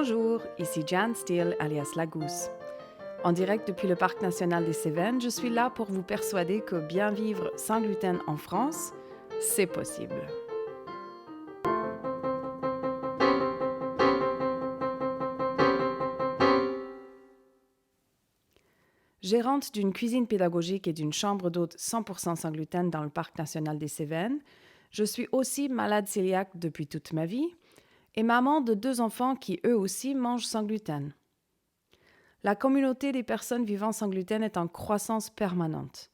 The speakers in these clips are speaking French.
Bonjour, ici Jan Steele alias La Gousse. En direct depuis le Parc national des Cévennes, je suis là pour vous persuader que bien vivre sans gluten en France, c'est possible. Gérante d'une cuisine pédagogique et d'une chambre d'hôtes 100% sans gluten dans le Parc national des Cévennes, je suis aussi malade cœliaque depuis toute ma vie et maman de 2 enfants qui eux aussi mangent sans gluten. La communauté des personnes vivant sans gluten est en croissance permanente.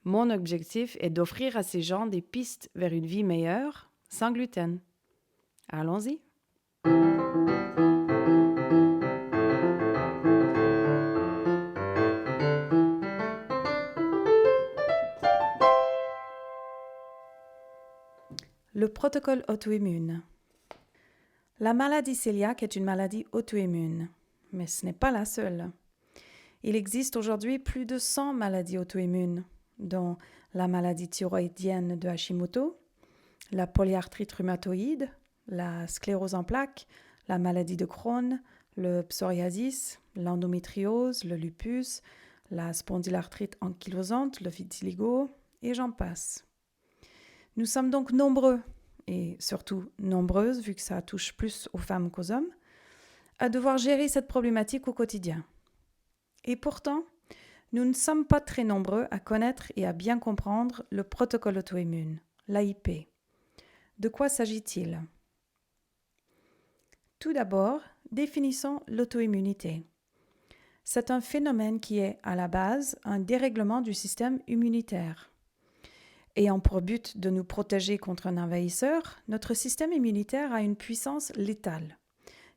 Mon objectif est d'offrir à ces gens des pistes vers une vie meilleure sans gluten. Allons-y. Le protocole auto-immune. La maladie cœliaque est une maladie auto-immune, mais ce n'est pas la seule. Il existe aujourd'hui plus de 100 maladies auto-immunes, dont la maladie thyroïdienne de Hashimoto, la polyarthrite rhumatoïde, la sclérose en plaques, la maladie de Crohn, le psoriasis, l'endométriose, le lupus, la spondylarthrite ankylosante, le vitiligo, et j'en passe. Nous sommes donc nombreux, et surtout nombreuses, vu que ça touche plus aux femmes qu'aux hommes, à devoir gérer cette problématique au quotidien. Et pourtant, nous ne sommes pas très nombreux à connaître et à bien comprendre le protocole auto-immune, l'AIP. De quoi s'agit-il ? Tout d'abord, définissons l'auto-immunité. C'est un phénomène qui est, à la base, un dérèglement du système immunitaire. Ayant pour but de nous protéger contre un envahisseur, notre système immunitaire a une puissance létale.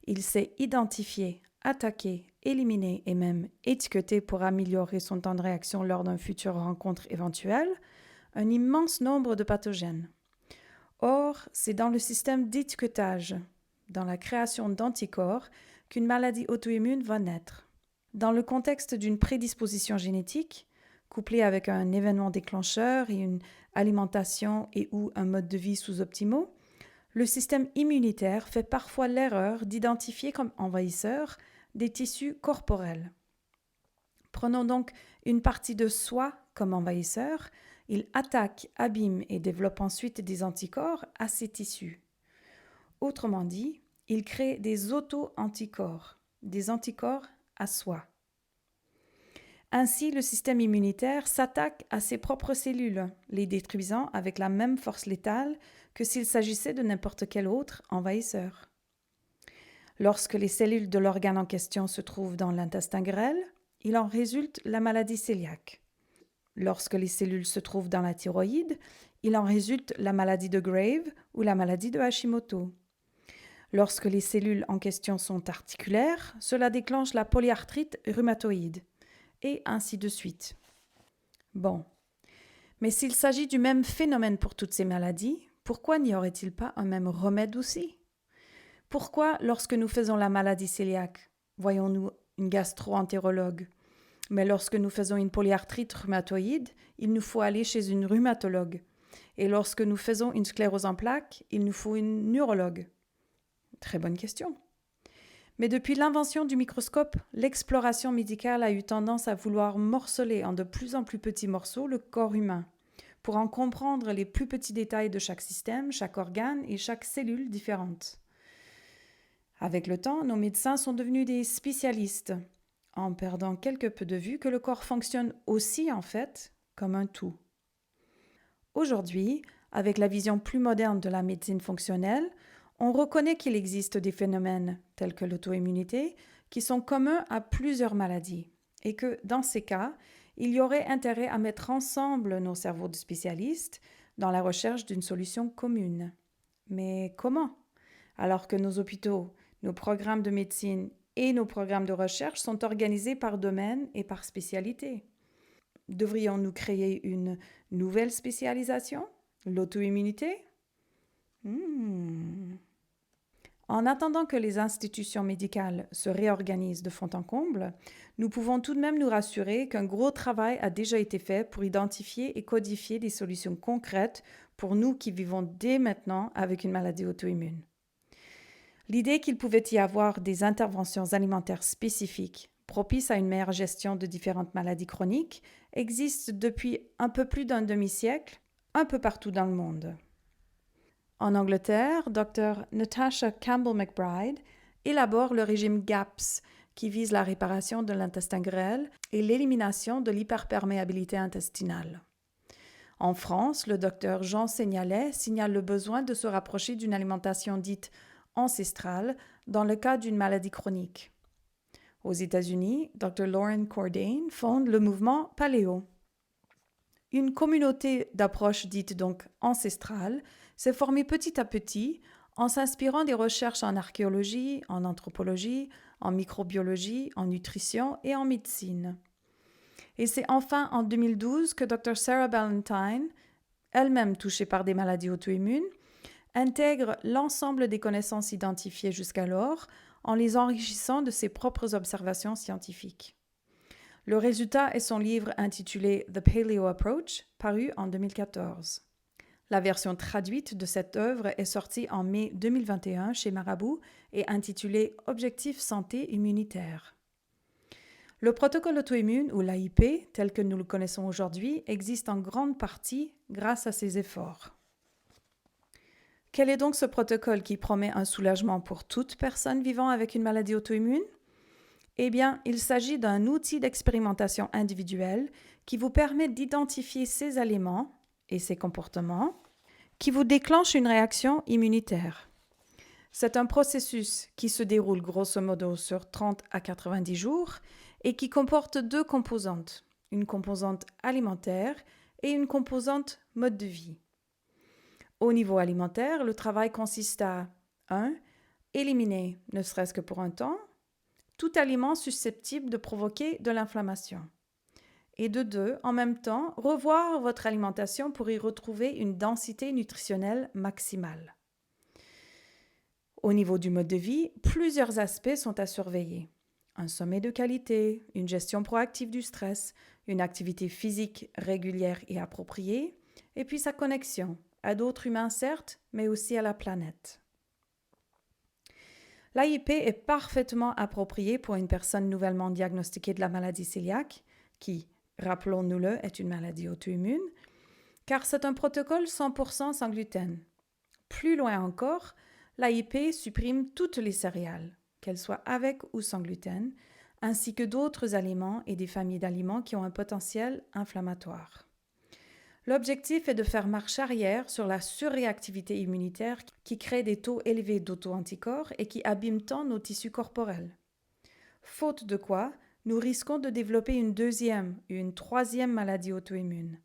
Il sait identifier, attaquer, éliminer et même étiqueter pour améliorer son temps de réaction lors d'une future rencontre éventuelle un immense nombre de pathogènes. Or, c'est dans le système d'étiquetage, dans la création d'anticorps, qu'une maladie auto-immune va naître. Dans le contexte d'une prédisposition génétique, couplée avec un événement déclencheur et une alimentation et ou un mode de vie sous-optimaux, le système immunitaire fait parfois l'erreur d'identifier comme envahisseurs des tissus corporels. Prenons donc une partie de soi comme envahisseur, il attaque, abîme et développe ensuite des anticorps à ces tissus. Autrement dit, il crée des auto-anticorps, des anticorps à soi. Ainsi, le système immunitaire s'attaque à ses propres cellules, les détruisant avec la même force létale que s'il s'agissait de n'importe quel autre envahisseur. Lorsque les cellules de l'organe en question se trouvent dans l'intestin grêle, il en résulte la maladie cœliaque. Lorsque les cellules se trouvent dans la thyroïde, il en résulte la maladie de Graves ou la maladie de Hashimoto. Lorsque les cellules en question sont articulaires, cela déclenche la polyarthrite rhumatoïde, et ainsi de suite. Bon, mais s'il s'agit du même phénomène pour toutes ces maladies, pourquoi n'y aurait-il pas un même remède aussi ? Pourquoi, lorsque nous faisons la maladie cœliaque, voyons-nous une gastro-entérologue, mais lorsque nous faisons une polyarthrite rhumatoïde, il nous faut aller chez une rhumatologue, et lorsque nous faisons une sclérose en plaques, il nous faut une neurologue ? Très bonne question. Mais depuis l'invention du microscope, l'exploration médicale a eu tendance à vouloir morceler en de plus en plus petits morceaux le corps humain, pour en comprendre les plus petits détails de chaque système, chaque organe et chaque cellule différente. Avec le temps, nos médecins sont devenus des spécialistes, en perdant quelque peu de vue que le corps fonctionne aussi en fait comme un tout. Aujourd'hui, avec la vision plus moderne de la médecine fonctionnelle, on reconnaît qu'il existe des phénomènes, tels que l'auto-immunité, qui sont communs à plusieurs maladies, et que, dans ces cas, il y aurait intérêt à mettre ensemble nos cerveaux de spécialistes dans la recherche d'une solution commune. Mais comment ? Alors que nos hôpitaux, nos programmes de médecine et nos programmes de recherche sont organisés par domaine et par spécialité. Devrions-nous créer une nouvelle spécialisation ? L'auto-immunité ? En attendant que les institutions médicales se réorganisent de fond en comble, nous pouvons tout de même nous rassurer qu'un gros travail a déjà été fait pour identifier et codifier des solutions concrètes pour nous qui vivons dès maintenant avec une maladie auto-immune. L'idée qu'il pouvait y avoir des interventions alimentaires spécifiques propices à une meilleure gestion de différentes maladies chroniques existe depuis un peu plus d'un demi-siècle, un peu partout dans le monde. En Angleterre, Dr. Natasha Campbell McBride élabore le régime GAPS, qui vise la réparation de l'intestin grêle et l'élimination de l'hyperperméabilité intestinale. En France, le docteur Jean Seignalet signale le besoin de se rapprocher d'une alimentation dite ancestrale dans le cas d'une maladie chronique. Aux États-Unis, Dr. Lauren Cordain fonde le mouvement Paléo. Une communauté d'approches dites donc ancestrales s'est formée petit à petit en s'inspirant des recherches en archéologie, en anthropologie, en microbiologie, en nutrition et en médecine. Et c'est enfin en 2012 que Dr. Sarah Ballantyne, elle-même touchée par des maladies auto-immunes, intègre l'ensemble des connaissances identifiées jusqu'alors en les enrichissant de ses propres observations scientifiques. Le résultat est son livre intitulé The Paleo Approach, paru en 2014. La version traduite de cette œuvre est sortie en mai 2021 chez Marabout et intitulée Objectifs santé immunitaire. Le protocole auto-immune, ou l'AIP, tel que nous le connaissons aujourd'hui, existe en grande partie grâce à ces efforts. Quel est donc ce protocole qui promet un soulagement pour toute personne vivant avec une maladie auto-immune? Eh bien, il s'agit d'un outil d'expérimentation individuelle qui vous permet d'identifier ces aliments et ces comportements qui vous déclenchent une réaction immunitaire. C'est un processus qui se déroule grosso modo sur 30 à 90 jours et qui comporte deux composantes, une composante alimentaire et une composante mode de vie. Au niveau alimentaire, le travail consiste à 1. Éliminer, ne serait-ce que pour un temps, tout aliment susceptible de provoquer de l'inflammation. Et de 2, en même temps, revoir votre alimentation pour y retrouver une densité nutritionnelle maximale. Au niveau du mode de vie, plusieurs aspects sont à surveiller. Un sommeil de qualité, une gestion proactive du stress, une activité physique régulière et appropriée, et puis sa connexion à d'autres humains certes, mais aussi à la planète. L'AIP est parfaitement approprié pour une personne nouvellement diagnostiquée de la maladie cœliaque, qui, rappelons-nous-le, est une maladie auto-immune, car c'est un protocole 100% sans gluten. Plus loin encore, l'AIP supprime toutes les céréales, qu'elles soient avec ou sans gluten, ainsi que d'autres aliments et des familles d'aliments qui ont un potentiel inflammatoire. L'objectif est de faire marche arrière sur la surréactivité immunitaire qui crée des taux élevés d'auto-anticorps et qui abîme tant nos tissus corporels. Faute de quoi, nous risquons de développer une deuxième et une troisième maladie auto-immune.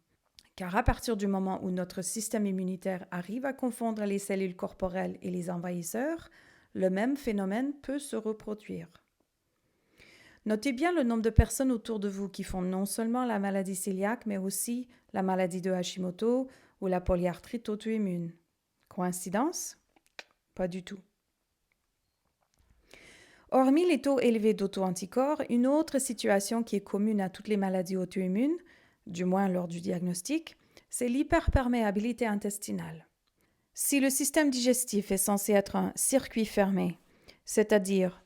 Car à partir du moment où notre système immunitaire arrive à confondre les cellules corporelles et les envahisseurs, le même phénomène peut se reproduire. Notez bien le nombre de personnes autour de vous qui font non seulement la maladie cœliaque, mais aussi la maladie de Hashimoto ou la polyarthrite auto-immune. Coïncidence? Pas du tout. Hormis les taux élevés d'auto-anticorps, une autre situation qui est commune à toutes les maladies auto-immunes, du moins lors du diagnostic, c'est l'hyperperméabilité intestinale. Si le système digestif est censé être un circuit fermé, c'est-à-dire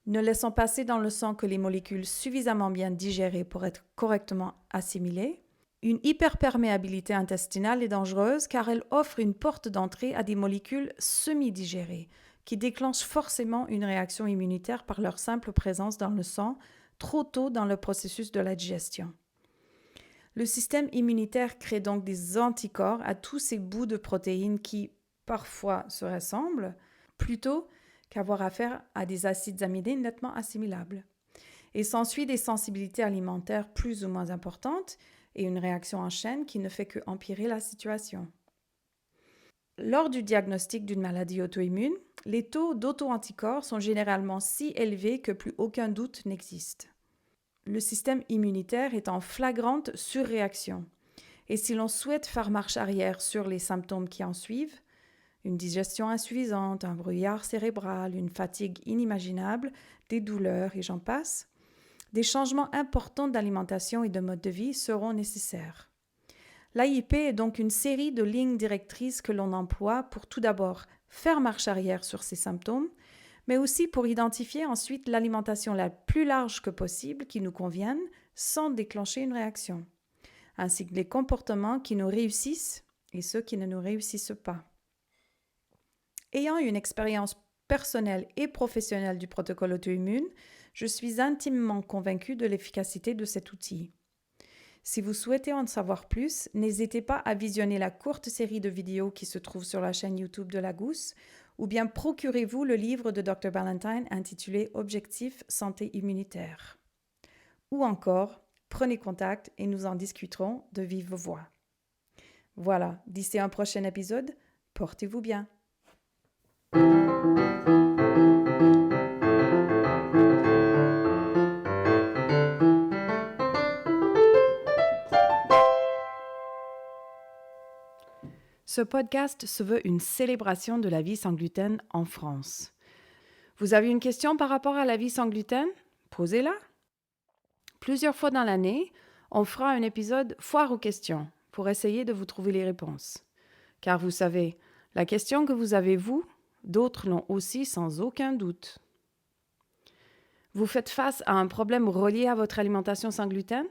ne laissant passer dans le sang que les molécules suffisamment bien digérées pour être correctement assimilées, une hyperperméabilité intestinale est dangereuse car elle offre une porte d'entrée à des molécules semi-digérées qui déclenchent forcément une réaction immunitaire par leur simple présence dans le sang trop tôt dans le processus de la digestion. Le système immunitaire crée donc des anticorps à tous ces bouts de protéines qui, parfois, se ressemblent, plutôt qu'avoir affaire à des acides aminés nettement assimilables. Et s'ensuit des sensibilités alimentaires plus ou moins importantes et une réaction en chaîne qui ne fait que empirer la situation. Lors du diagnostic d'une maladie auto-immune, les taux d'auto-anticorps sont généralement si élevés que plus aucun doute n'existe. Le système immunitaire est en flagrante surréaction. Et si l'on souhaite faire marche arrière sur les symptômes qui en suivent, une digestion insuffisante, un brouillard cérébral, une fatigue inimaginable, des douleurs et j'en passe, des changements importants d'alimentation et de mode de vie seront nécessaires. L'AIP est donc une série de lignes directrices que l'on emploie pour tout d'abord faire marche arrière sur ces symptômes, mais aussi pour identifier ensuite l'alimentation la plus large que possible qui nous convienne sans déclencher une réaction, ainsi que les comportements qui nous réussissent et ceux qui ne nous réussissent pas. Ayant une expérience personnelle et professionnelle du protocole auto-immune, je suis intimement convaincue de l'efficacité de cet outil. Si vous souhaitez en savoir plus, n'hésitez pas à visionner la courte série de vidéos qui se trouve sur la chaîne YouTube de La Gousse, ou bien procurez-vous le livre de Dr. Ballantyne intitulé Objectif santé immunitaire. Ou encore, prenez contact et nous en discuterons de vive voix. Voilà, d'ici un prochain épisode, portez-vous bien. Ce podcast se veut une célébration de la vie sans gluten en France. Vous avez une question par rapport à la vie sans gluten? Posez-la. Plusieurs fois dans l'année, on fera un épisode foire aux questions pour essayer de vous trouver les réponses. Car vous savez, la question que vous avez vous, d'autres l'ont aussi sans aucun doute. Vous faites face à un problème relié à votre alimentation sans gluten?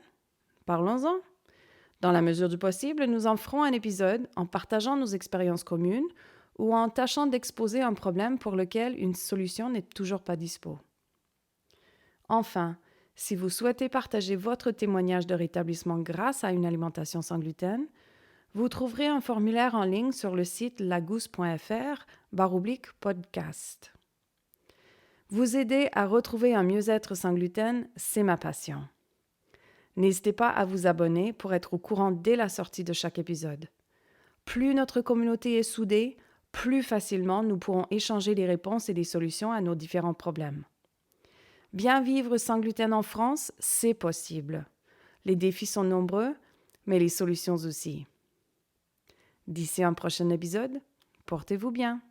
Parlons-en. Dans la mesure du possible, nous en ferons un épisode en partageant nos expériences communes ou en tâchant d'exposer un problème pour lequel une solution n'est toujours pas dispo. Enfin, si vous souhaitez partager votre témoignage de rétablissement grâce à une alimentation sans gluten, vous trouverez un formulaire en ligne sur le site lagousse.fr/podcast. Vous aider à retrouver un mieux-être sans gluten, c'est ma passion. N'hésitez pas à vous abonner pour être au courant dès la sortie de chaque épisode. Plus notre communauté est soudée, plus facilement nous pourrons échanger les réponses et les solutions à nos différents problèmes. Bien vivre sans gluten en France, c'est possible. Les défis sont nombreux, mais les solutions aussi. D'ici un prochain épisode, portez-vous bien.